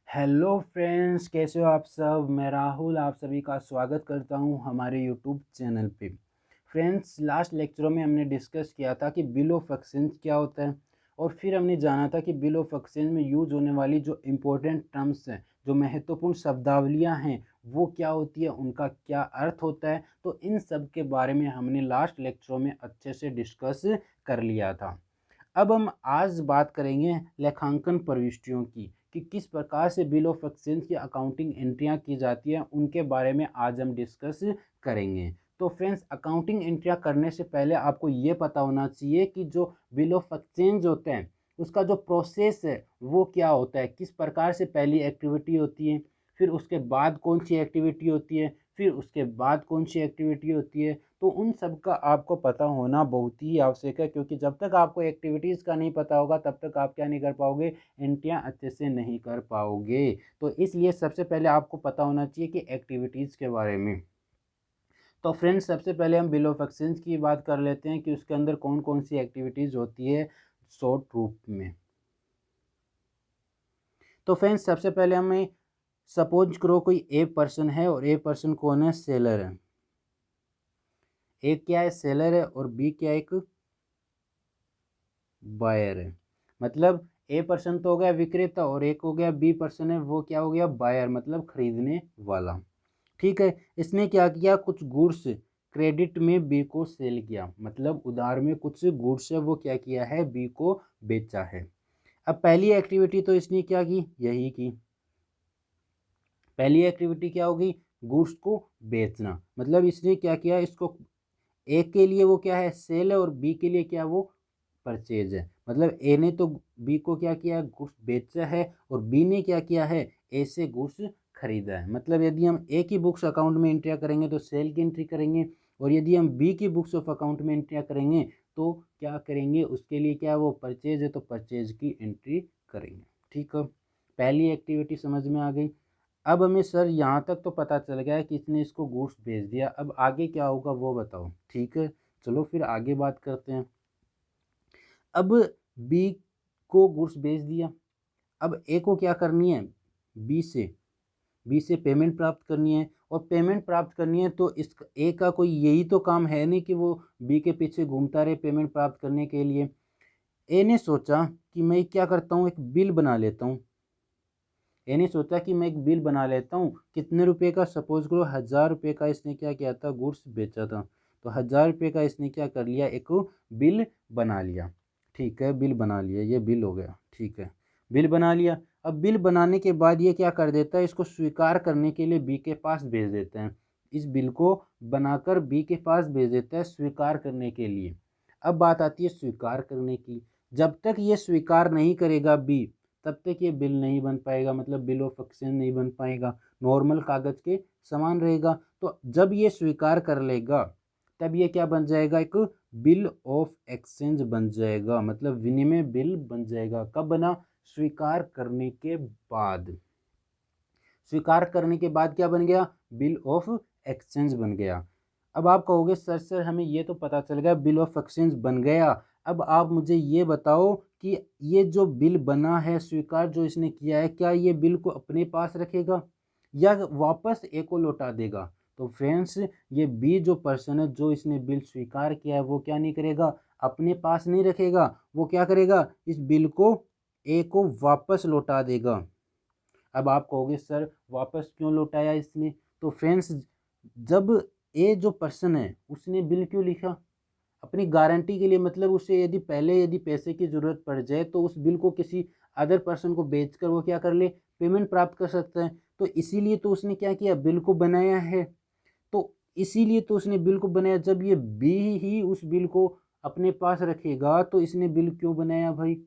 Hello friends, कैसे हो आप सब। मैं राहुल आप सभी का स्वागत करता हूं हमारे यूट्यूब चैनल पे। फ्रेंड्स, लास्ट लेक्चरों में हमने डिस्कस किया था कि बिल ऑफ एक्सचेंज क्या होता है, और फिर हमने जाना था कि बिल ऑफ एक्सचेंज में यूज होने वाली जो इम्पोर्टेंट टर्म्स हैं, जो महत्वपूर्ण शब्दावलियां हैं, वो क्या होती है, उनका क्या अर्थ होता है। तो इन सब के बारे में हमने लास्ट लेक्चरों में अच्छे से डिस्कस कर लिया था। अब हम आज बात करेंगे लेखांकन प्रविष्टियों की, कि किस प्रकार से बिल ऑफ एक्सचेंज की अकाउंटिंग एंट्रियां की जाती हैं, उनके बारे में आज हम डिस्कस करेंगे। तो फ्रेंड्स, अकाउंटिंग एंट्रियां करने से पहले आपको ये पता होना चाहिए कि जो बिल ऑफ एक्सचेंज होते हैं उसका जो प्रोसेस है वो क्या होता है, किस प्रकार से पहली एक्टिविटी होती है, फिर उसके बाद कौन सी एक्टिविटी होती है, फिर उसके बाद कौन सी एक्टिविटी होती है। तो उन सब का आपको पता होना बहुत ही आवश्यक है, क्योंकि जब तक आपको एक्टिविटीज़ का नहीं पता होगा तब तक आप क्या नहीं कर पाओगे, एंट्रियां अच्छे से नहीं कर पाओगे। तो इसलिए सबसे पहले आपको पता होना चाहिए कि एक्टिविटीज़ के बारे में। तो फ्रेंड्स, सबसे पहले हम बिल ऑफ एक्सचेंज की बात कर लेते हैं कि उसके अंदर कौन कौन सी एक्टिविटीज़ होती है शॉर्ट रूप में। तो फ्रेंड्स, सबसे पहले हमें सपोज करो कोई ए पर्सन है और ए पर्सन कौन है, सेलर है। एक क्या है, सेलर है, और बी क्या है, एक बायर है। मतलब ए पर्सन तो हो गया विक्रेता, और एक हो गया बी पर्सन है, वो क्या हो गया, बायर, मतलब खरीदने वाला। ठीक है, इसने क्या किया, कुछ गुड्स क्रेडिट में बी को सेल किया, मतलब उधार में कुछ गुड्स है वो क्या किया है, बी को बेचा है। अब पहली एक्टिविटी तो इसने क्या की, यही की। पहली एक्टिविटी क्या होगी, गुड्स को बेचना, मतलब इसने क्या किया, इसको ए के लिए वो क्या है, सेल है, और बी के लिए क्या, वो परचेज है। मतलब ए ने तो बी को क्या किया, गुड्स बेचा है, और बी ने क्या किया है, ए से गुड्स खरीदा है। मतलब यदि हम ए की बुक्स अकाउंट में एंट्रिया करेंगे तो सेल की एंट्री करेंगे, और यदि हम बी की बुक्स ऑफ अकाउंट में एंट्रिया करेंगे तो क्या करेंगे, उसके लिए क्या, वो परचेज है तो परचेज की एंट्री करेंगे। ठीक है, पहली एक्टिविटी समझ में आ गई। अब हमें सर यहाँ तक तो पता चल गया है कि इसने इसको गुड्स भेज दिया, अब आगे क्या होगा वो बताओ। ठीक है, चलो फिर आगे बात करते हैं। अब बी को गुड्स भेज दिया, अब ए को क्या करनी है, बी से बी से पेमेंट प्राप्त करनी है, और पेमेंट प्राप्त करनी है तो इस ए का कोई यही तो काम है नहीं कि वो बी के पीछे घूमता रहे पेमेंट प्राप्त करने के लिए। ए ने सोचा कि मैं क्या करता हूँ, एक बिल बना लेता हूँ। ए ने सोचा कि मैं एक बिल बना लेता हूँ, कितने रुपए का, सपोज करो 1000 रुपये का इसने क्या किया था, गुड्स बेचा था। तो 1000 रुपये का इसने क्या कर लिया, एक बिल बना लिया। ठीक है, बिल बना लिया, ये बिल हो गया। ठीक है, बिल बना लिया। अब बिल बनाने के बाद ये क्या कर देता है, इसको स्वीकार करने के लिए बी के पास भेज देते हैं। इस बिल को बनाकर बी के पास भेज देता है स्वीकार करने के लिए। अब बात आती है स्वीकार करने की। जब तक ये स्वीकार नहीं करेगा बी, तब तक ये बिल नहीं बन पाएगा, मतलब बिल ऑफ एक्सचेंज नहीं बन पाएगा, नॉर्मल कागज के समान रहेगा। तो जब ये स्वीकार कर लेगा तब ये क्या बन जाएगा, एक बिल ऑफ एक्सचेंज बन जाएगा, मतलब विनिमय बिल बन जाएगा। कब बना, स्वीकार करने के बाद। स्वीकार करने के बाद क्या बन गया, बिल ऑफ एक्सचेंज बन गया। अब आप कहोगे सर सर हमें ये तो पता चल गया बिल ऑफ एक्सचेंज बन गया, अब आप मुझे ये बताओ कि ये जो बिल बना है, स्वीकार जो इसने किया है, क्या ये बिल को अपने पास रखेगा या वापस ए को लौटा देगा। तो फ्रेंड्स, ये बी जो पर्सन है, जो इसने बिल स्वीकार किया है, वो क्या नहीं करेगा, अपने पास नहीं रखेगा, वो क्या करेगा, इस बिल को ए को वापस लौटा देगा। अब आप कहोगे सर वापस क्यों लौटाया इसने। तो फ्रेंड्स, जब ए जो पर्सन है उसने बिल क्यों लिखा, अपनी गारंटी के लिए, मतलब उसे यदि पहले यदि पैसे की ज़रूरत पड़ जाए तो उस बिल को किसी अदर पर्सन को बेचकर वो क्या कर ले, पेमेंट प्राप्त कर सकता है। तो इसीलिए तो उसने क्या किया, बिल को बनाया है। तो इसीलिए तो उसने बिल को बनाया। जब ये बी ही उस बिल को अपने पास रखेगा तो इसने बिल क्यों बनाया भाई।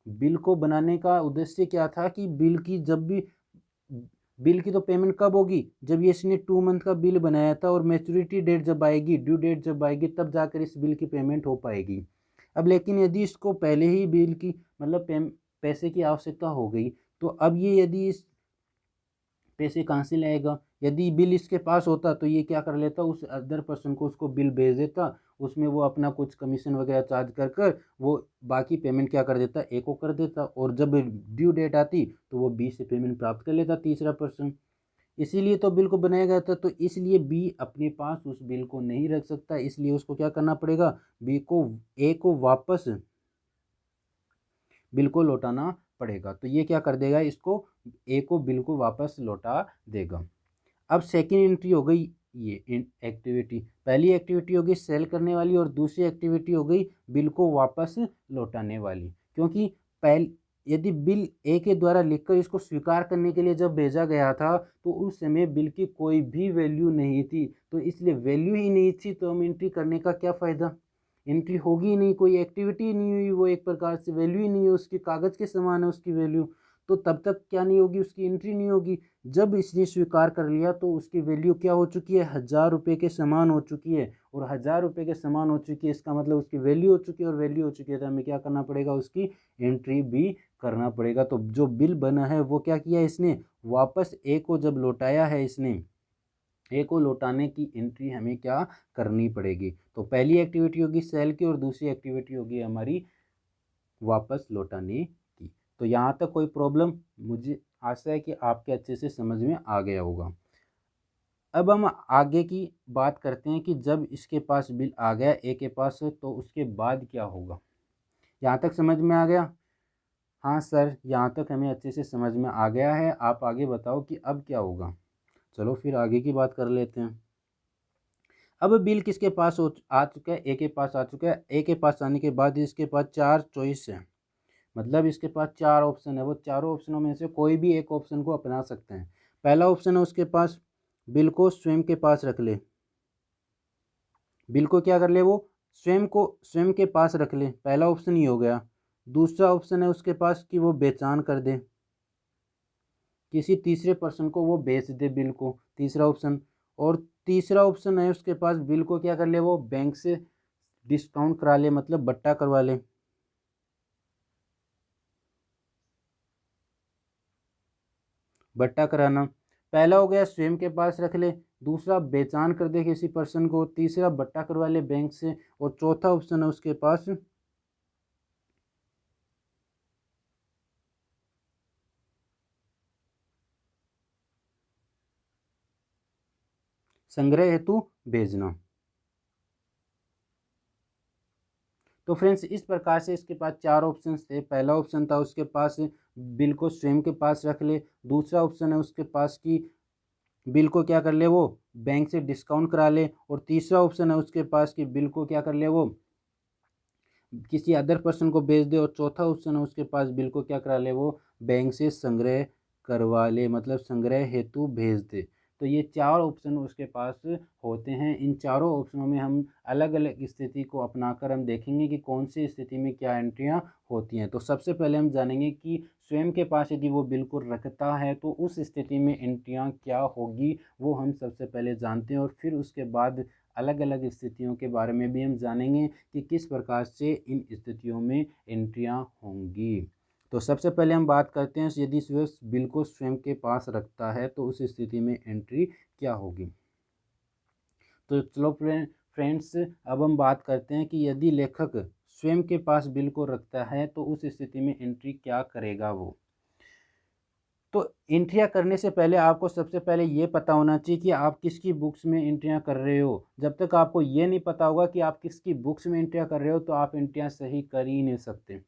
बिल को बनाने का उद्देश्य क्या था कि बिल की जब भी, बिल की तो पेमेंट कब होगी, जब ये इसने 2 मंथ का बिल बनाया था, और मैच्योरिटी डेट जब आएगी, ड्यू डेट जब आएगी, तब जाकर इस बिल की पेमेंट हो पाएगी। अब लेकिन यदि इसको पहले ही बिल की, मतलब पैसे की आवश्यकता हो गई, तो अब ये यदि इस पैसे कहाँ से लाएगा। यदि बिल इसके पास होता तो ये क्या कर लेता, उस अदर पर्सन को उसको बिल भेज देता, उसमें वो अपना कुछ कमीशन वगैरह चार्ज कर कर वो बाकी पेमेंट क्या कर देता, ए को कर देता, और जब ड्यू डेट आती तो वो बी से पेमेंट प्राप्त कर लेता तीसरा पर्सन। इसीलिए तो बिल को बनाया गया था। तो इसलिए बी अपने पास उस बिल को नहीं रख सकता, इसलिए उसको क्या करना पड़ेगा, बी को ए को वापस बिल को लौटाना पड़ेगा। तो ये क्या कर देगा, इसको ए को बिल को वापस लौटा देगा। अब सेकेंड एंट्री हो गई ये एक्टिविटी, पहली एक्टिविटी हो गई सेल करने वाली और दूसरी एक्टिविटी हो गई बिल को वापस लौटाने वाली। क्योंकि पहले यदि बिल ए के द्वारा लिखकर इसको स्वीकार करने के लिए जब भेजा गया था तो उस समय बिल की कोई भी वैल्यू नहीं थी, तो इसलिए वैल्यू ही नहीं थी तो हम एंट्री करने का क्या फ़ायदा, एंट्री होगी ही नहीं, कोई एक्टिविटी ही नहीं हुई, वो एक प्रकार से वैल्यू ही नहीं है उसकी, कागज़ के समान है उसकी वैल्यू, तो तब तक क्या नहीं होगी, उसकी एंट्री नहीं होगी। जब इसने स्वीकार कर लिया तो उसकी वैल्यू क्या हो चुकी है, 1000 रुपये के समान हो चुकी है, और 1000 रुपये के समान हो चुकी है इसका मतलब उसकी वैल्यू हो चुकी है, और वैल्यू हो चुकी है तो हमें क्या करना पड़ेगा, उसकी एंट्री भी करना पड़ेगा। तो जो बिल बना है वो क्या किया इसने, वापस ए को जब लौटाया है इसने, ए को लौटाने की एंट्री हमें क्या करनी पड़ेगी। तो पहली एक्टिविटी होगी सेल की और दूसरी एक्टिविटी होगी हमारी वापस लौटाने की। तो यहाँ तक कोई प्रॉब्लम, मुझे आशा है कि आपके अच्छे से समझ में आ गया होगा। अब हम आगे की बात करते हैं कि जब इसके पास बिल आ गया ए के पास तो उसके बाद क्या होगा। यहाँ तक समझ में आ गया? हाँ सर, यहाँ तक हमें अच्छे से समझ में आ गया है। आप आगे बताओ कि अब क्या होगा। चलो फिर आगे की बात कर लेते हैं। अब बिल किसके पास आ चुका है, ए के पास आ चुका है। ए के पास आने के बाद इसके पास 4 चॉइस है, मतलब इसके पास 4 ऑप्शन है। वो चारों ऑप्शनों में से कोई भी एक ऑप्शन को अपना सकते हैं। पहला ऑप्शन है उसके पास बिल को स्वयं के पास रख ले, बिल को क्या कर ले, वो स्वयं के पास रख ले, पहला ऑप्शन ही हो गया। दूसरा ऑप्शन है उसके पास कि वो बेचान कर दे, किसी तीसरे पर्सन को वो बेच दे बिल को, तीसरा ऑप्शन। और तीसरा ऑप्शन है उसके पास बिल को क्या कर ले, वो बैंक से डिस्काउंट करा ले, मतलब बट्टा करवा ले। बट्टा कराना पहला हो गया, स्वयं के पास रख ले। दूसरा बेचान कर दे किसी पर्सन को। तीसरा बट्टा करवा ले बैंक से। और चौथा ऑप्शन है उसके पास संग्रह हेतु भेजना। तो फ्रेंड्स इस प्रकार से इसके पास 4 ऑप्शन थे। पहला ऑप्शन था उसके पास बिल को स्वयं के पास रख ले। दूसरा ऑप्शन है उसके पास कि बिल को क्या कर ले, वो बैंक से डिस्काउंट करा ले। और तीसरा ऑप्शन है उसके पास कि बिल को क्या कर ले, वो किसी अदर पर्सन को बेच दे। और चौथा ऑप्शन है उसके पास बिल को क्या करा ले, वो बैंक से संग्रह करवा ले, मतलब संग्रह हेतु भेज दे। तो ये 4 ऑप्शन उसके पास होते हैं। इन चारों ऑप्शनों में हम अलग अलग स्थिति को अपनाकर हम देखेंगे कि कौन सी स्थिति में क्या एंट्रियाँ होती हैं। तो सबसे पहले हम जानेंगे कि स्वयं के पास यदि वो बिल को रखता है तो उस स्थिति में एंट्रियाँ क्या होगी, वो हम सबसे पहले जानते हैं। और फिर उसके बाद अलग अलग स्थितियों के बारे में भी हम जानेंगे कि किस प्रकार से इन स्थितियों में एंट्रियाँ होंगी। तो सबसे पहले हम बात करते हैं यदि वह बिल को स्वयं के पास रखता है तो उस स्थिति में एंट्री क्या होगी। तो चलो फ्रेंड्स अब हम बात करते हैं कि यदि लेखक स्वयं के पास बिल को रखता है तो उस स्थिति में एंट्री क्या करेगा वो। तो एंट्रियाँ करने से पहले आपको सबसे पहले ये पता होना चाहिए कि आप किसकी बुक्स में एंट्रियाँ कर रहे हो। जब तक आपको ये नहीं पता होगा कि आप किसकी बुक्स में एंट्रियाँ कर रहे हो तो आप एंट्रियाँ सही कर ही नहीं सकते।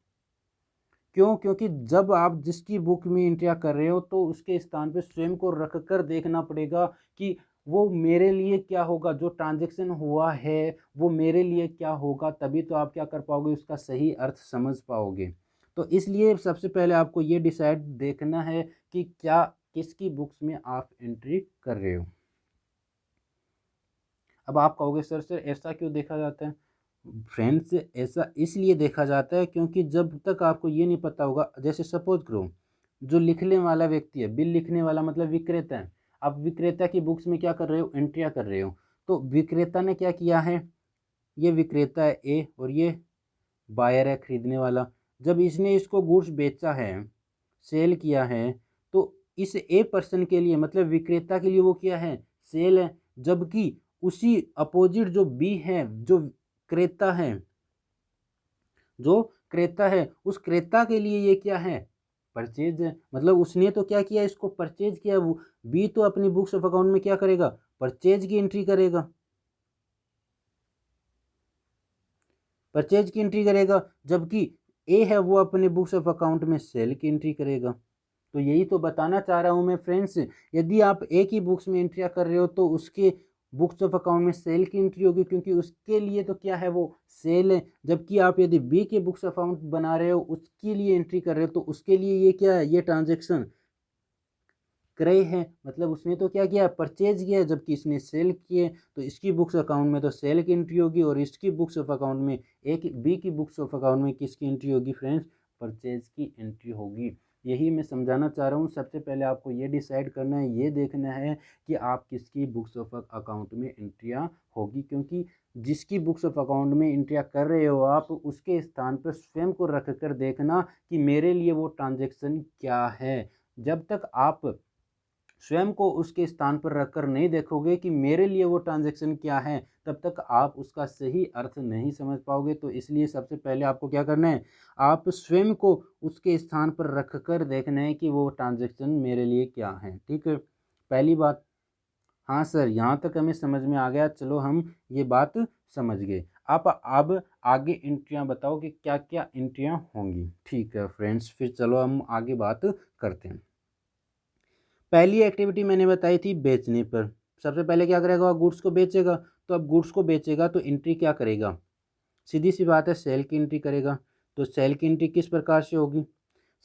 क्यों? क्योंकि जब आप जिसकी बुक में एंट्रियाँ कर रहे हो तो उसके स्थान पे स्वयं को रख कर देखना पड़ेगा कि वो मेरे लिए क्या होगा, जो ट्रांजैक्शन हुआ है वो मेरे लिए क्या होगा, तभी तो आप क्या कर पाओगे, उसका सही अर्थ समझ पाओगे। तो इसलिए सबसे पहले आपको ये डिसाइड देखना है कि क्या किसकी बुक्स में आप एंट्री कर रहे हो। अब आप कहोगे सर ऐसा क्यों देखा जाता है। फ्रेंड्स ऐसा इसलिए देखा जाता है क्योंकि जब तक आपको ये नहीं पता होगा, जैसे सपोज करो जो लिखने वाला व्यक्ति है, बिल लिखने वाला मतलब विक्रेता है। आप विक्रेता की बुक्स में क्या कर रहे हो, एंट्रियाँ कर रहे हो। तो विक्रेता ने क्या किया है, ये विक्रेता है ए और ये बायर है खरीदने वाला। जब इसने इसको गुड्स बेचा है, सेल किया है, तो इस ए पर्सन के लिए मतलब विक्रेता के लिए वो क्या है, सेल है। जबकि उसी अपोजिट जो बी है, जो क्रेता है, जो क्रेता है उस क्रेता के लिए ये क्या है, परचेज है। मतलब उसने तो क्या किया, इसको परचेज किया। वो बी तो अपनी बुक्स ऑफ अकाउंट में क्या करेगा, परचेज की एंट्री करेगा, परचेज की एंट्री करेगा, जबकि ए है वो अपने बुक्स ऑफ अकाउंट में सेल की एंट्री करेगा। तो यही तो बताना चाह रहा हूँ मैं फ्रेंड्स, यदि आप ए की बुक्स में एंट्रिया कर रहे हो तो उसके बुक्स ऑफ अकाउंट में सेल की एंट्री होगी, क्योंकि उसके लिए तो क्या है, वो सेल है। जबकि आप यदि बी के बुक्स अकाउंट बना रहे हो, उसके लिए एंट्री कर रहे हो, तो उसके लिए ये क्या है, ये ट्रांजेक्शन क्रय है। मतलब उसने तो क्या किया, परचेज किया, जबकि इसने सेल किए। तो इसकी बुक्स अकाउंट में तो सेल की एंट्री होगी, और इसकी बुक्स ऑफ अकाउंट में, एक बी की बुक्स ऑफ अकाउंट में किसकी एंट्री होगी फ्रेंड्स, परचेज की एंट्री होगी। यही मैं समझाना चाह रहा हूँ। सबसे पहले आपको ये डिसाइड करना है, ये देखना है कि आप किसकी बुक्स ऑफ अकाउंट में एंट्रियाँ होगी, क्योंकि जिसकी बुक्स ऑफ अकाउंट में एंट्रियाँ कर रहे हो आप, उसके स्थान पर स्वयं को रख कर देखना कि मेरे लिए वो ट्रांजेक्शन क्या है। जब तक आप स्वयं को उसके स्थान पर रखकर नहीं देखोगे कि मेरे लिए वो ट्रांजैक्शन क्या है, तब तक आप उसका सही अर्थ नहीं समझ पाओगे। तो इसलिए सबसे पहले आपको क्या करना है, आप स्वयं को उसके स्थान पर रखकर देखना है कि वो ट्रांजैक्शन मेरे लिए क्या है। ठीक है, पहली बात। हाँ सर, यहाँ तक हमें समझ में आ गया। चलो हम ये बात समझ गए। आप अब आगे एंट्रियाँ बताओ कि क्या क्या एंट्रियाँ होंगी। ठीक है फ्रेंड्स, फिर चलो हम आगे बात करते हैं। पहली एक्टिविटी मैंने बताई थी बेचने पर। सबसे पहले क्या करेगा, गुड्स को बेचेगा। तो अब गुड्स को बेचेगा तो एंट्री क्या करेगा, सीधी सी बात है, सेल की एंट्री करेगा। तो सेल की एंट्री किस प्रकार से होगी,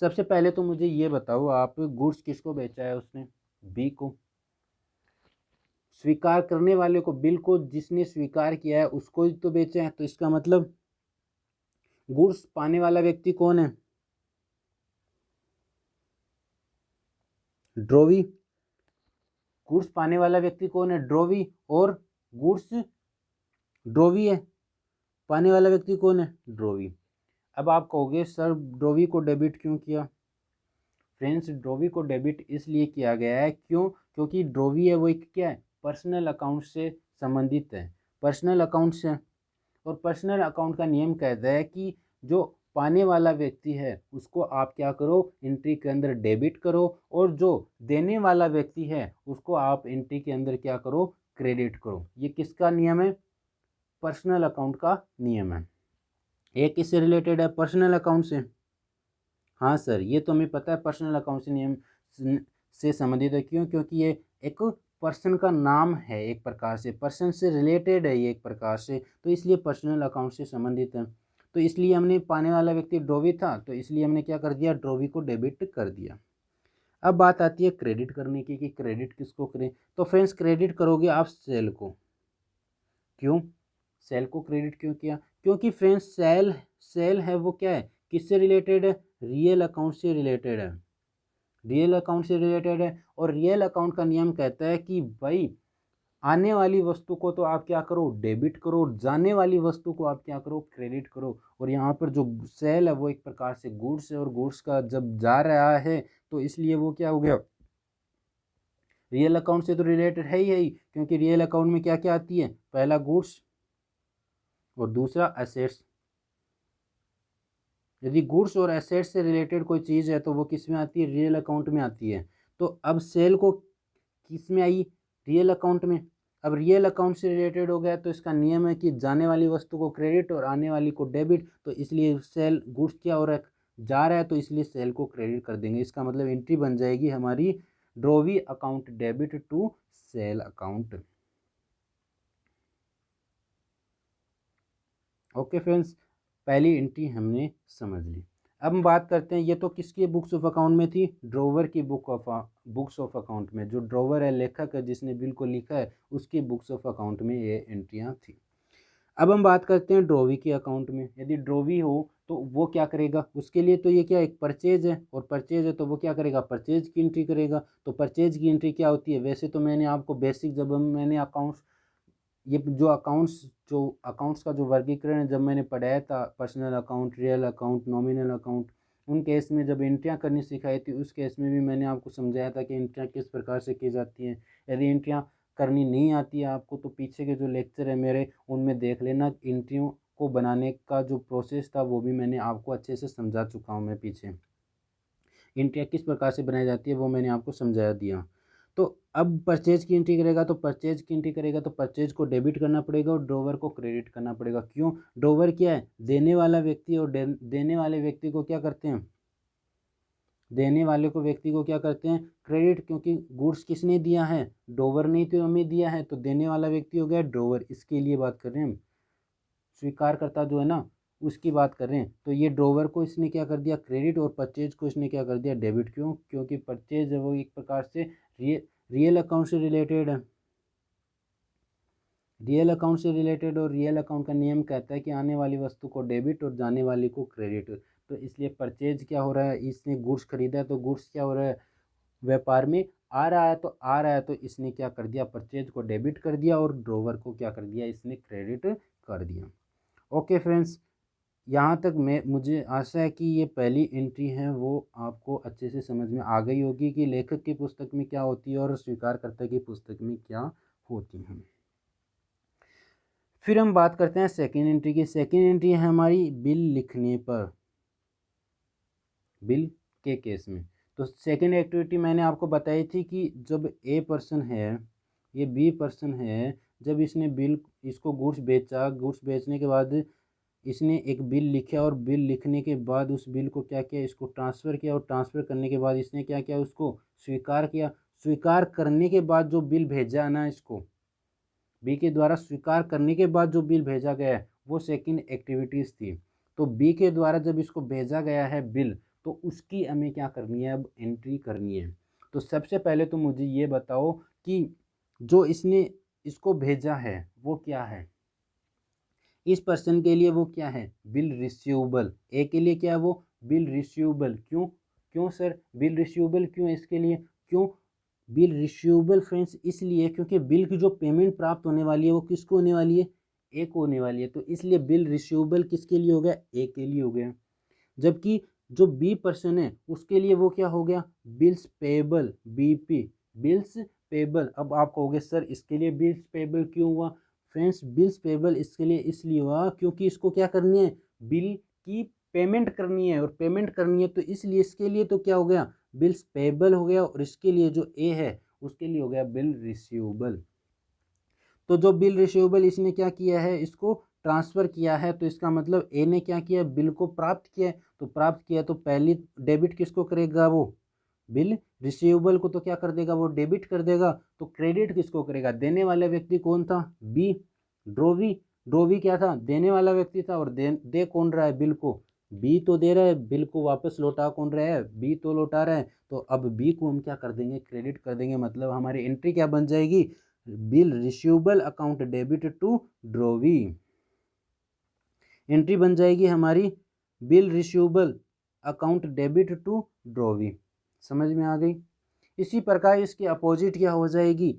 सबसे पहले तो मुझे ये बताओ, आप गुड्स किसको बेचा है उसने, बी को। स्वीकार करने वाले को, बिल को जिसने स्वीकार किया है उसको ही तो बेचा है। तो इसका मतलब गुड्स पाने वाला व्यक्ति कौन है, ड्रोवी। गुड्स पाने वाला व्यक्ति कौन है, ड्रोवी। और गुड्स ड्रोवी है, पाने वाला व्यक्ति कौन है, ड्रोवी। अब आप कहोगे सर ड्रोवी को डेबिट क्यों किया। फ्रेंड्स, ड्रोवी को डेबिट इसलिए किया गया है, क्यों, क्योंकि ड्रोवी है वो एक क्या है, पर्सनल अकाउंट से संबंधित है, पर्सनल अकाउंट से। और पर्सनल अकाउंट का नियम कहता है कि जो पाने वाला व्यक्ति है उसको आप क्या करो, एंट्री के अंदर डेबिट करो, और जो देने वाला व्यक्ति है उसको आप एंट्री के अंदर क्या करो, क्रेडिट करो। ये किसका नियम है, पर्सनल अकाउंट का नियम है। ये किससे रिलेटेड है, पर्सनल अकाउंट से। हाँ सर, ये तो हमें पता है, पर्सनल अकाउंट से नियम से संबंधित है। क्यों, क्योंकि ये एक पर्सन का नाम है, एक प्रकार से पर्सन से रिलेटेड है ये एक प्रकार से, तो इसलिए पर्सनल अकाउंट से संबंधित है। तो इसलिए हमने, पाने वाला व्यक्ति ड्रोवी था, तो इसलिए हमने क्या कर दिया, ड्रोवी को डेबिट कर दिया। अब बात आती है क्रेडिट करने की, कि क्रेडिट किसको करें। तो फ्रेंड्स, क्रेडिट करोगे आप सेल को। क्यों, सेल को क्रेडिट क्यों किया, क्योंकि फ्रेंड्स सेल, सेल है वो क्या है, किससे रिलेटेड है, रियल अकाउंट से रिलेटेड है, रियल अकाउंट से रिलेटेड है। और रियल अकाउंट का नियम कहता है कि भाई आने वाली वस्तु को तो आप क्या करो, डेबिट करो, जाने वाली वस्तु को आप क्या करो, क्रेडिट करो। और यहाँ पर जो सेल है वो एक प्रकार से गुड्स है, और गुड्स का जब जा रहा है तो इसलिए वो क्या हो गया, रियल अकाउंट से तो रिलेटेड है ही, क्योंकि रियल अकाउंट में क्या क्या आती है, पहला गुड्स और दूसरा एसेट्स। यदि गुड्स और एसेट्स से रिलेटेड कोई चीज़ है तो वो किस में आती है, रियल अकाउंट में आती है। तो अब सेल को किस में आई, रियल अकाउंट में। अब रियल अकाउंट से रिलेटेड हो गया तो इसका नियम है कि जाने वाली वस्तु को क्रेडिट और आने वाली को डेबिट। तो इसलिए सेल, गुड्स क्या हो रहा है, जा रहा है, तो इसलिए सेल को क्रेडिट कर देंगे। इसका मतलब एंट्री बन जाएगी हमारी, drawee account debit to sale account. Okay friends, पहली एंट्री हमने समझ ली। अब हम बात करते हैं, ये तो किसकी बुक्स ऑफ अकाउंट में थी, ड्रोवर की बुक्स ऑफ अकाउंट में। जो ड्रोवर है, लेखक है जिसने बिल को लिखा है, उसकी बुक्स ऑफ अकाउंट में ये एंट्रियाँ थी। अब हम बात करते हैं ड्रोवी के अकाउंट में। यदि ड्रोवी हो तो वो क्या करेगा, उसके लिए तो ये क्या, एक परचेज है, और परचेज है तो वो क्या करेगा, परचेज की एंट्री करेगा। तो परचेज की एंट्री क्या होती है, वैसे तो मैंने आपको बेसिक, जब मैंने अकाउंट्स, ये जो अकाउंट्स का जो वर्गीकरण है जब मैंने पढ़ाया था, personal account, real account, nominal account, उन केस में जब एंट्रियां करनी सिखाई थी, उस केस में भी मैंने आपको समझाया था कि एंट्रियां किस प्रकार से की जाती हैं। यदि एंट्रियां करनी नहीं आती है आपको तो पीछे के जो लेक्चर है मेरे उनमें देख लेना। एंट्रियों को बनाने का जो प्रोसेस था वो भी मैंने आपको अच्छे से समझा चुका हूँ मैं पीछे। एंट्रियाँ किस प्रकार से बनाई जाती है वो मैंने आपको समझा दिया। तो अब परचेज की एंट्री करेगा तो परचेज की एंट्री करेगा तो परचेज को डेबिट करना पड़ेगा और ड्रॉवर को क्रेडिट करना पड़ेगा। क्यों? ड्रॉवर क्या है? देने वाला व्यक्ति, और देने वाले व्यक्ति को क्या करते हैं? देने वाले को व्यक्ति को क्या करते हैं? क्रेडिट, क्योंकि गुड्स किसने दिया है? ड्रॉवर ने तो हमें दिया है, तो देने वाला व्यक्ति हो गया ड्रॉवर। इसके लिए बात कर रहे हैं हम, स्वीकारकर्ता जो है ना उसकी बात कर रहे हैं। तो ये ड्रॉवर को इसने क्या कर दिया? क्रेडिट, और परचेज को इसने क्या कर दिया? डेबिट। क्यों? क्योंकि परचेज है वो एक प्रकार से रियल अकाउंट से रिलेटेड है। रियल अकाउंट से रिलेटेड, और रियल अकाउंट का नियम कहता है कि आने वाली वस्तु को डेबिट और जाने वाली को क्रेडिट। तो इसलिए परचेज क्या हो रहा है? इसने गुड्स खरीदा है तो गुड्स क्या हो रहा है? व्यापार में आ रहा है, तो आ रहा है तो इसने क्या कर दिया? परचेज को डेबिट कर दिया और ड्रॉवर को क्या कर दिया? इसने क्रेडिट कर दिया। ओके फ्रेंड्स, यहाँ तक मुझे आशा है कि ये पहली एंट्री है वो आपको अच्छे से समझ में आ गई होगी कि लेखक की पुस्तक में क्या होती है और स्वीकारकर्ता की पुस्तक में क्या होती है। फिर हम बात करते हैं सेकेंड एंट्री की। सेकेंड एंट्री है हमारी बिल लिखने पर, बिल के केस में। तो सेकेंड एक्टिविटी मैंने आपको बताई थी कि जब ए पर्सन है, ये बी पर्सन है, जब इसने बिल, इसको गुड्स बेचा, गुड्स बेचने के बाद इसने एक बिल लिखा, और बिल लिखने के बाद उस बिल को क्या किया? इसको ट्रांसफ़र किया, और ट्रांसफ़र करने के बाद इसने क्या किया? उसको स्वीकार किया। स्वीकार करने के बाद जो बिल भेजा ना इसको, बी के द्वारा स्वीकार करने के बाद जो बिल भेजा गया है वो सेकंड एक्टिविटीज़ थी। तो बी के द्वारा जब इसको भेजा गया है बिल, तो उसकी हमें क्या करनी है? अब एंट्री करनी है। तो सबसे पहले तो मुझे ये बताओ कि जो इसने इसको भेजा है वो क्या है? इस पर्सन के लिए वो क्या है? Bill receivable. ए के लिए क्या है? वो बिल रिसीवेबल। क्यों? क्यों सर बिल रिसीवेबल क्यों है इसके लिए? क्यों बिल रिसीवेबल फ्रेंड्स? इसलिए क्योंकि बिल की जो पेमेंट प्राप्त होने वाली है वो किसको होने वाली है? ए को होने वाली है। तो इसलिए बिल रिसीवेबल किसके लिए हो गया? ए के लिए हो गया। जबकि जो बी पर्सन है उसके लिए वो क्या हो गया? Bills payable, BP, bills payable. अब आप कहोगे सर इसके लिए बिल्स पेबल क्यों हुआ? फ्रेंड्स बिल्स पेबल इसके लिए इसलिए हुआ क्योंकि इसको क्या करनी है? बिल की पेमेंट करनी है, और पेमेंट करनी है तो इसलिए इसके लिए तो क्या हो गया? बिल्स पेबल हो गया। और इसके लिए जो ए है उसके लिए हो गया बिल रिसीवेबल। तो जो बिल रिसीवेबल इसने क्या किया है? इसको ट्रांसफ़र किया है, तो इसका मतलब ए ने क्या किया? बिल को प्राप्त किया है। तो प्राप्त किया तो पहली डेबिट किसको करेगा? वो बिल रिसीवेबल को तो क्या कर देगा? वो डेबिट कर देगा। तो क्रेडिट किसको करेगा? देने वाला व्यक्ति कौन था? बी, ड्रोवी। ड्रोवी क्या था? देने वाला व्यक्ति था। और दे कौन रहा है बिल को? बी तो दे रहा है। बिल को वापस लौटा कौन रहा है? बी तो लौटा रहा है। तो अब बी को हम क्या कर देंगे? क्रेडिट कर देंगे। मतलब हमारी एंट्री क्या बन जाएगी? Bill receivable account debit to drawee. Entry बन जाएगी हमारी bill receivable account debit to drawee. समझ में आ गई? इसी प्रकार इसकी अपोजिट क्या हो जाएगी?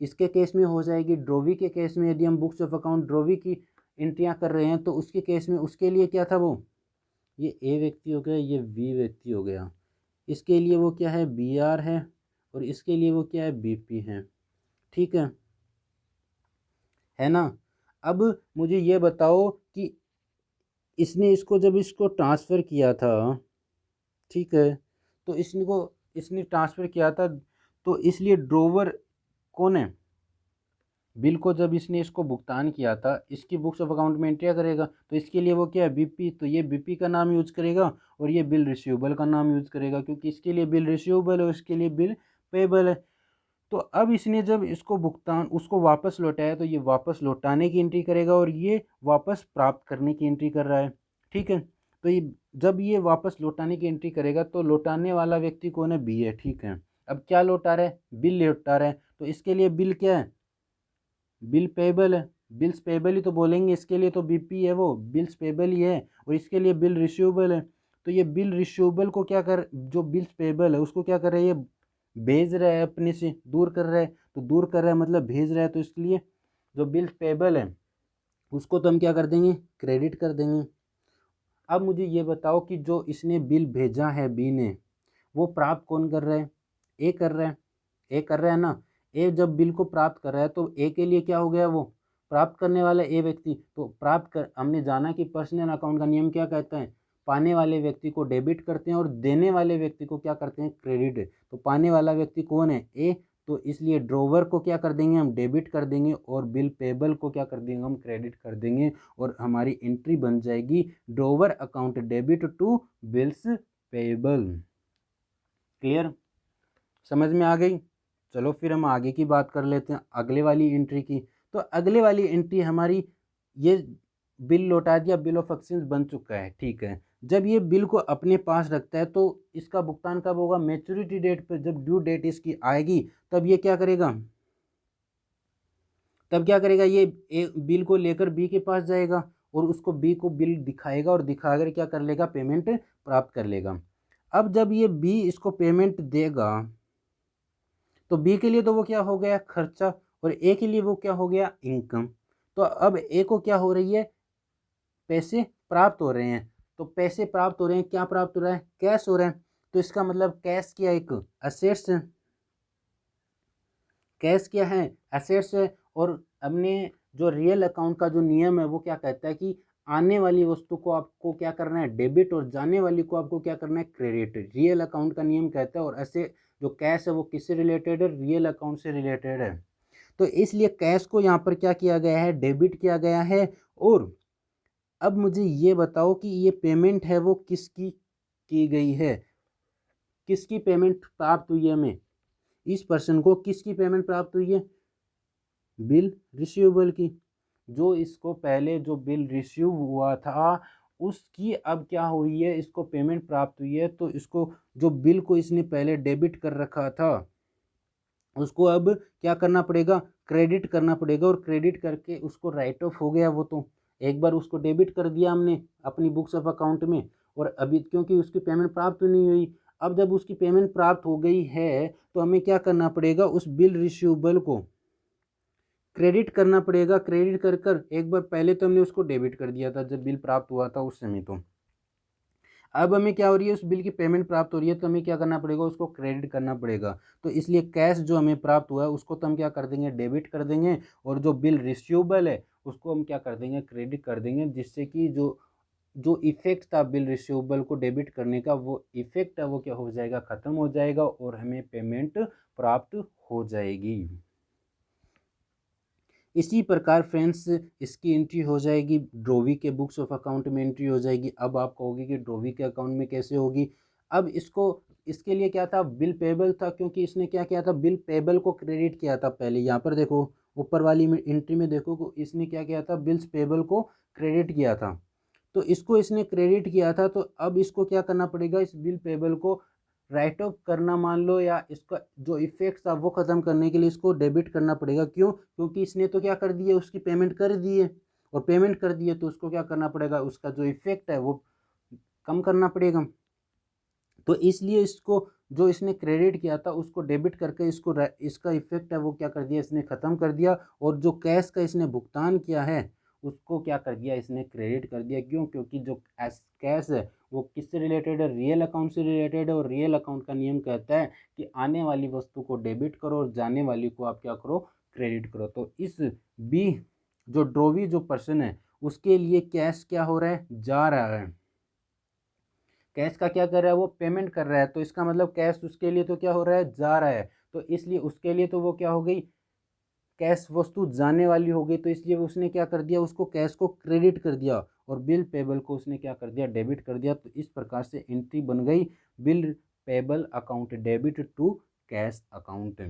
इसके केस में हो जाएगी ड्रोवी के केस में, यदि हम बुक्स ऑफ अकाउंट ड्रोवी की एंट्रियां कर रहे हैं तो उसके केस में उसके लिए क्या था? वो ये ए व्यक्ति हो गया, ये बी व्यक्ति हो गया। इसके लिए वो क्या है? बी आर है। और इसके लिए वो क्या है? बी पी है। ठीक है ना? अब मुझे ये बताओ कि इसने इसको जब इसको ट्रांसफ़र किया था, ठीक है, तो इसने ट्रांसफ़र किया था, तो इसलिए ड्रोवर कौन है? बिल को जब इसने इसको भुगतान किया था, इसकी बुक्स ऑफ अकाउंट में एंट्री करेगा, तो इसके लिए वो क्या है? बीपी। तो ये बीपी का नाम यूज़ करेगा, और ये बिल रिसीवेबल का नाम यूज़ करेगा, क्योंकि इसके लिए बिल रिसीवेबल है और इसके लिए बिल पेबल है। तो अब इसने जब इसको भुगतान उसको वापस लौटाया, तो ये वापस लौटाने की एंट्री करेगा, और ये वापस प्राप्त करने की एंट्री कर रहा है। ठीक है, तो ये जब ये वापस लौटाने की एंट्री करेगा तो लौटाने वाला व्यक्ति कौन है? बी है। ठीक है, अब क्या लौटा रहा है? बिल लौटा रहा है। तो इसके लिए बिल क्या है? बिल पेबल है। बिल्स पेबल ही तो बोलेंगे, इसके लिए तो बीपी है, वो बिल्स पेबल ही है। और इसके लिए बिल रिसीवेबल है। तो ये बिल रिसीवेबल को क्या कर, जो बिल्स पेबल है उसको क्या कर रहा है? ये भेज रहा है, अपने से दूर कर रहा है। तो दूर कर रहा है मतलब भेज रहा है, तो इसलिए जो बिल्स पेबल है उसको तो हम क्या कर देंगे? क्रेडिट कर देंगे। अब मुझे ये बताओ कि जो इसने बिल भेजा है बी ने, वो प्राप्त कौन कर रहा है? ए कर रहा है। ए कर रहा है ना? ए जब बिल को प्राप्त कर रहा है तो ए के लिए क्या हो गया, वो प्राप्त करने वाला ए व्यक्ति, तो प्राप्त कर हमने जाना कि पर्सनल अकाउंट का नियम क्या कहता है, पाने वाले व्यक्ति को डेबिट करते हैं और देने वाले व्यक्ति को क्या करते हैं, क्रेडिट। तो पाने वाला व्यक्ति कौन है, ए, तो इसलिए ड्रोवर को क्या कर देंगे हम, डेबिट कर देंगे और बिल पेबल को क्या कर देंगे हम, क्रेडिट कर देंगे और हमारी एंट्री बन जाएगी drawer account debit to bills payable. Clear, समझ में आ गई। चलो फिर हम आगे की बात कर लेते हैं, अगले वाली एंट्री की। तो अगले वाली एंट्री हमारी, ये बिल लौटा दिया, बिल ऑफ एक्सचेंज बन चुका है, ठीक है। जब ये बिल को अपने पास रखता है तो इसका भुगतान कब होगा, मैच्योरिटी डेट पर, जब ड्यू डेट इसकी आएगी तब ये क्या करेगा, ये बिल को लेकर बी के पास जाएगा और उसको बी को बिल दिखाएगा और दिखाकर क्या कर लेगा, पेमेंट प्राप्त कर लेगा। अब जब ये बी इसको पेमेंट देगा तो बी के लिए तो वो क्या हो गया, खर्चा, और ए के लिए वो क्या हो गया, इनकम। तो अब ए को क्या हो रही है, पैसे प्राप्त हो रहे हैं। तो पैसे प्राप्त हो रहे हैं, क्या प्राप्त हो रहा है, कैश हो रहा है। तो इसका मतलब कैश क्या, एक असेट्स है, कैश क्या है, एसेट्स है। और हमने जो रियल अकाउंट का जो नियम है वो क्या कहता है कि आने वाली वस्तु को आपको क्या करना है, डेबिट, और जाने वाली को आपको क्या करना है, क्रेडिट। रियल अकाउंट का नियम कहता है। और ऐसे जो कैश है वो किससे रिलेटेड है, रियल अकाउंट से रिलेटेड है। तो इसलिए कैश को यहाँ पर क्या किया गया है, डेबिट किया गया है। और अब मुझे ये बताओ कि ये पेमेंट है वो किसकी की गई है, किसकी पेमेंट प्राप्त हुई है, हमें इस पर्सन को किसकी पेमेंट प्राप्त हुई है, बिल रिसीवेबल की। जो इसको पहले जो बिल रिसीव हुआ था उसकी अब क्या हुई है, इसको पेमेंट प्राप्त हुई है। तो इसको जो बिल को इसने पहले डेबिट कर रखा था उसको अब क्या करना पड़ेगा, क्रेडिट करना पड़ेगा। और क्रेडिट करके उसको राइट ऑफ हो गया, वो तो एक बार उसको डेबिट कर दिया हमने अपनी बुक्स ऑफ अकाउंट में, और अभी क्योंकि उसकी पेमेंट प्राप्त नहीं हुई, अब जब उसकी पेमेंट प्राप्त हो गई है तो हमें क्या करना पड़ेगा, उस बिल रिसीवेबल को क्रेडिट करना पड़ेगा। क्रेडिट कर कर एक बार पहले तो हमने उसको डेबिट कर दिया था जब बिल प्राप्त हुआ था उस समय, तो अब हमें क्या हो रही है, उस बिल की पेमेंट प्राप्त हो रही है तो हमें क्या करना पड़ेगा, उसको क्रेडिट करना पड़ेगा। तो इसलिए कैश जो हमें प्राप्त हुआ है उसको तो हम क्या कर देंगे, डेबिट कर देंगे। और जो बिल रिसीवेबल है उसको हम क्या कर देंगे, क्रेडिट कर देंगे। जिससे कि जो जो इफेक्ट था बिल रिसीवेबल को डेबिट करने का, वो इफेक्ट है वो क्या हो जाएगा, ख़त्म हो जाएगा और हमें पेमेंट प्राप्त हो जाएगी। इसी प्रकार फ्रेंड्स इसकी एंट्री हो जाएगी ड्रोवी के बुक्स ऑफ अकाउंट में, एंट्री हो जाएगी। अब आप कहोगे कि ड्रोवी के अकाउंट में कैसे होगी। अब इसको, इसके लिए क्या था, बिल पेबल था, क्योंकि इसने क्या किया था, बिल पेबल को क्रेडिट किया था पहले। यहाँ पर देखो ऊपर वाली में एंट्री में देखो को इसने क्या किया था, बिल्स पेबल को क्रेडिट किया था। तो इसको इसने क्रेडिट किया था, तो अब इसको क्या करना पड़ेगा, इस बिल पेबल को राइट ऑफ करना मान लो, या इसका जो इफेक्ट था वो ख़त्म करने के लिए इसको डेबिट करना पड़ेगा। क्यों, क्योंकि इसने तो क्या कर दिया, उसकी पेमेंट कर दी है, और पेमेंट कर दी है तो उसको क्या करना पड़ेगा, उसका जो इफेक्ट है वो कम करना पड़ेगा। तो इसलिए इसको जो इसने क्रेडिट किया था उसको डेबिट करके इसको इसका इफेक्ट है वो क्या कर दिया, इसने ख़त्म कर दिया। और जो कैश का इसने भुगतान किया है उसको क्या कर दिया, इसने क्रेडिट कर दिया। क्यों, क्योंकि जो कैश है वो किससे रिलेटेड है, रियल अकाउंट से रिलेटेड है। और रियल अकाउंट का नियम कहता है कि आने वाली वस्तु को डेबिट करो और जाने वाली को आप क्या करो, क्रेडिट करो। तो इस बी जो ड्रोवी जो पर्सन है उसके लिए कैश क्या हो रहा है, जा रहा है, कैश का क्या कर रहा है, वो पेमेंट कर रहा है। तो इसका मतलब कैश उसके लिए तो क्या हो रहा है, जा रहा है। तो इसलिए उसके लिए तो वो क्या हो गई, कैश वस्तु जाने वाली हो गई। तो इसलिए उसने क्या कर दिया, उसको कैश को क्रेडिट कर दिया और बिल पेबल को उसने क्या कर दिया, डेबिट कर दिया। तो इस प्रकार से एंट्री बन गई bill payable account debit to cash account.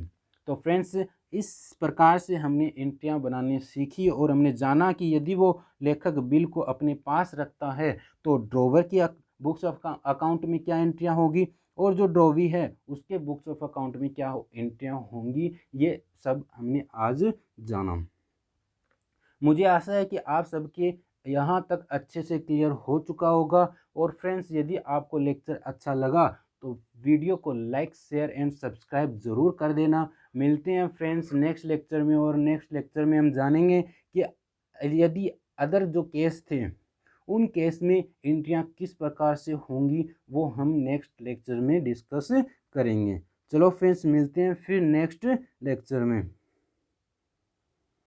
तो फ्रेंड्स इस प्रकार से हमने एंट्रियां बनाने सीखी और हमने जाना कि यदि वो लेखक बिल को अपने पास रखता है तो ड्रॉवर की बुक्स ऑफ अकाउंट में क्या एंट्रियां होगी, और जो ड्रॉवी है उसके बुक्स ऑफ अकाउंट में क्या एंट्रियां होंगी। ये सब हमने आज जाना। मुझे आशा है कि आप सबके यहाँ तक अच्छे से क्लियर हो चुका होगा। और फ्रेंड्स यदि आपको लेक्चर अच्छा लगा तो वीडियो को लाइक शेयर एंड सब्सक्राइब ज़रूर कर देना। मिलते हैं फ्रेंड्स नेक्स्ट लेक्चर में, और नेक्स्ट लेक्चर में हम जानेंगे कि यदि अदर जो केस थे उन केस में एंट्रियाँ किस प्रकार से होंगी, वो हम नेक्स्ट लेक्चर में डिस्कस करेंगे। चलो फ्रेंड्स मिलते हैं फिर नेक्स्ट लेक्चर में।